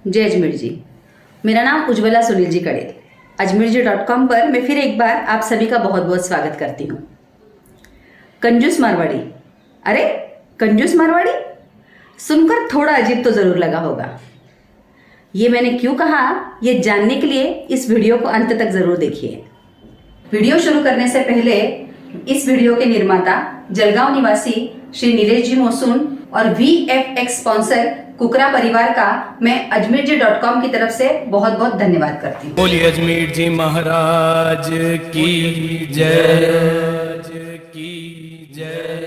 जय अजमेर जी। मेरा नाम उज्ज्वला सुनील जी कड़े। अजमेरजी.com पर मैं फिर एक बार आप सभी का बहुत बहुत स्वागत करती हूँ। कंजूस मारवाड़ी, अरे कंजूस मारवाड़ी सुनकर थोड़ा अजीब तो ज़रूर लगा होगा। ये मैंने क्यों कहा, ये जानने के लिए इस वीडियो को अंत तक ज़रूर देखिए। वीडियो शुरू करने से पहले इस वीडियो के निर्माता जलगांव निवासी श्री नीलेश जी मोसून और VFX स्पॉन्सर कुकरा परिवार का मैं अजमेरजी.com की तरफ से बहुत बहुत धन्यवाद करती हूँ। बोलिए अजमेर जी महाराज की जय की जय।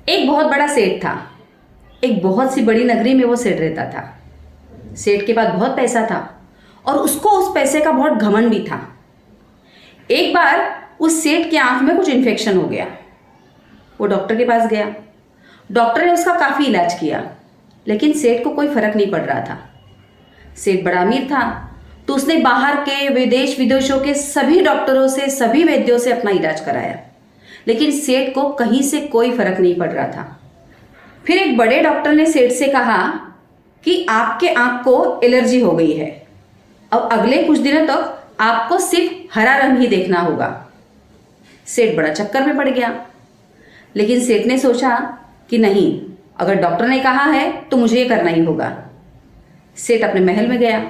एक बहुत बड़ा सेठ था। एक बहुत सी बड़ी नगरी में वो सेठ रहता था। सेठ के पास बहुत पैसा था और उसको उस पैसे का बहुत घमंड भी था। एक बार उस सेठ की आंख में कुछ इन्फेक्शन हो गया। वो डॉक्टर के पास गया। डॉक्टर ने उसका काफ़ी इलाज किया, लेकिन सेठ को कोई फर्क नहीं पड़ रहा था। सेठ बड़ा अमीर था, तो उसने बाहर के विदेश विदेशों के सभी डॉक्टरों से, सभी वैद्यों से अपना इलाज कराया, लेकिन सेठ को कहीं से कोई फर्क नहीं पड़ रहा था। फिर एक बड़े डॉक्टर ने सेठ से कहा कि आपके आंख को एलर्जी हो गई है, अब अगले कुछ दिनों तक आपको सिर्फ हरा रंग ही देखना होगा। सेठ बड़ा चक्कर में पड़ गया, लेकिन सेठ ने सोचा कि नहीं, अगर डॉक्टर ने कहा है तो मुझे ये करना ही होगा। सेठ अपने महल में गया।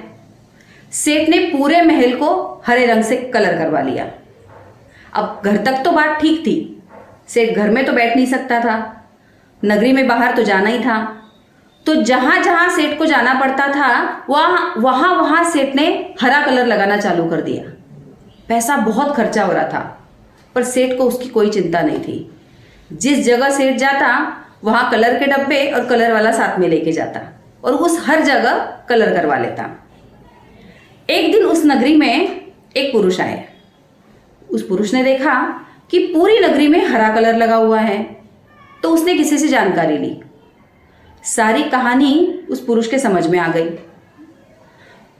सेठ ने पूरे महल को हरे रंग से कलर करवा लिया। अब घर तक तो बात ठीक थी, सेठ घर में तो बैठ नहीं सकता था, नगरी में बाहर तो जाना ही था। तो जहां जहां सेठ को जाना पड़ता था वहां सेठ ने हरा कलर लगाना चालू कर दिया। पैसा बहुत खर्चा हो रहा था, पर सेठ को उसकी कोई चिंता नहीं थी। जिस जगह सेठ जाता वहां कलर के डब्बे और कलर वाला साथ में लेके जाता और उस हर जगह कलर करवा लेता। एक दिन उस नगरी में एक पुरुष आए। उस पुरुष ने देखा कि पूरी नगरी में हरा कलर लगा हुआ है, तो उसने किसी से जानकारी ली। सारी कहानी उस पुरुष के समझ में आ गई।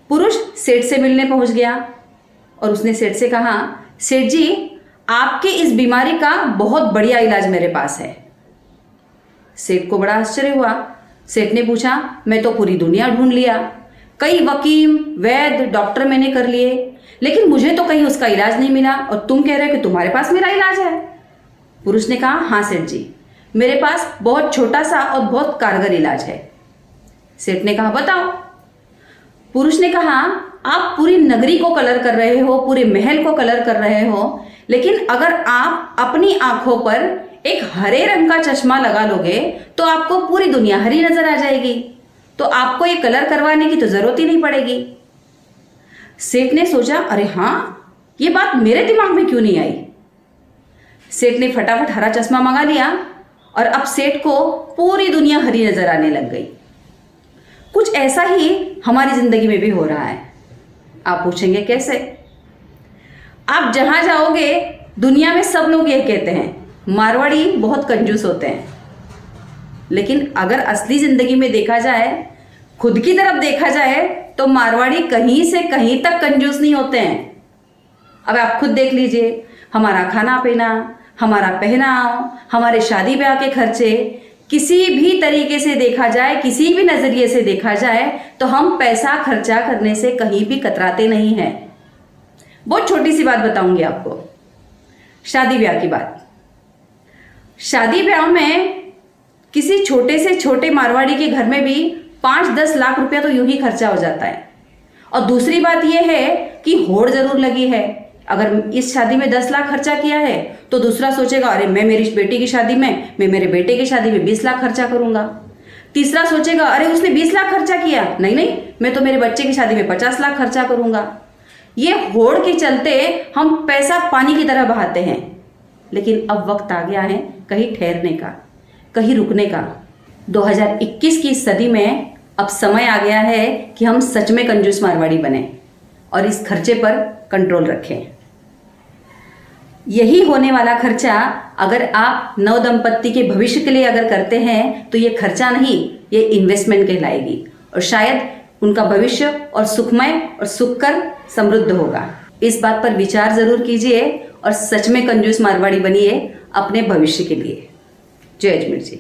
पुरुष सेठ से मिलने पहुंच गया और उसने सेठ से कहा, सेठ जी, आपके इस बीमारी का बहुत बढ़िया इलाज मेरे पास है। सेठ को बड़ा आश्चर्य हुआ। सेठ ने पूछा, मैं तो पूरी दुनिया ढूंढ लिया, कई वकील, वैद्य, डॉक्टर मैंने कर लिए, लेकिन मुझे तो कहीं उसका इलाज नहीं मिला, और तुम कह रहे हो कि तुम्हारे पास मेरा इलाज है। पुरुष ने कहा, हाँ सेठ जी, मेरे पास बहुत छोटा सा और बहुत कारगर इलाज है। सेठ ने कहा, बताओ। पुरुष ने कहा, आप पूरी नगरी को कलर कर रहे हो, पूरे महल को कलर कर रहे हो, लेकिन अगर आप अपनी आंखों पर एक हरे रंग का चश्मा लगा लोगे तो आपको पूरी दुनिया हरी नजर आ जाएगी, तो आपको ये कलर करवाने की तो जरूरत ही नहीं पड़ेगी। सेठ ने सोचा, अरे हाँ, ये बात मेरे दिमाग में क्यों नहीं आई। सेठ ने फटाफट हरा चश्मा मंगा लिया और अब सेठ को पूरी दुनिया हरी नजर आने लग गई। कुछ ऐसा ही हमारी जिंदगी में भी हो रहा है। आप पूछेंगे कैसे? आप जहां जाओगे दुनिया में सब लोग ये कहते हैं, मारवाड़ी बहुत कंजूस होते हैं, लेकिन अगर असली जिंदगी में देखा जाए, खुद की तरफ देखा जाए, तो मारवाड़ी कहीं से कहीं तक कंजूस नहीं होते हैं। अब आप खुद देख लीजिए, हमारा खाना पीना, हमारा पहनाव, हमारे शादी ब्याह के खर्चे, किसी भी तरीके से देखा जाए, किसी भी नजरिए से देखा जाए, तो हम पैसा खर्चा करने से कहीं भी कतराते नहीं हैं। बहुत छोटी सी बात बताऊंगी आपको, शादी ब्याह की बात। शादी ब्याह में किसी छोटे से छोटे मारवाड़ी के घर में भी 5-10 लाख रुपया तो यूं ही खर्चा हो जाता है। और दूसरी बात यह है कि होड़ जरूर लगी है। अगर इस शादी में 10 लाख खर्चा किया है तो दूसरा सोचेगा, अरे मैं मेरी बेटी की शादी में, मैं मेरे बेटे की शादी में 20 लाख खर्चा करूंगा। तीसरा सोचेगा, अरे उसने 20 लाख खर्चा किया, नहीं, मैं तो मेरे बच्चे की शादी में 50 लाख खर्चा करूंगा। ये होड़ के चलते हम पैसा पानी की तरह बहाते हैं, लेकिन अब वक्त आ गया है कहीं ठहरने का, कहीं रुकने का। 2021 की सदी में अब समय आ गया है कि हम सच में कंजूस मारवाड़ी बने और इस खर्चे पर कंट्रोल रखें। यही होने वाला खर्चा अगर आप नव दंपत्ति के भविष्य के लिए अगर करते हैं तो ये खर्चा नहीं, ये इन्वेस्टमेंट कहलाएगी, और शायद उनका भविष्य और सुखमय और सुखकर समृद्ध होगा। इस बात पर विचार जरूर कीजिए और सच में कंजूस मारवाड़ी बनिए अपने भविष्य के लिए। जय अजमेर जी।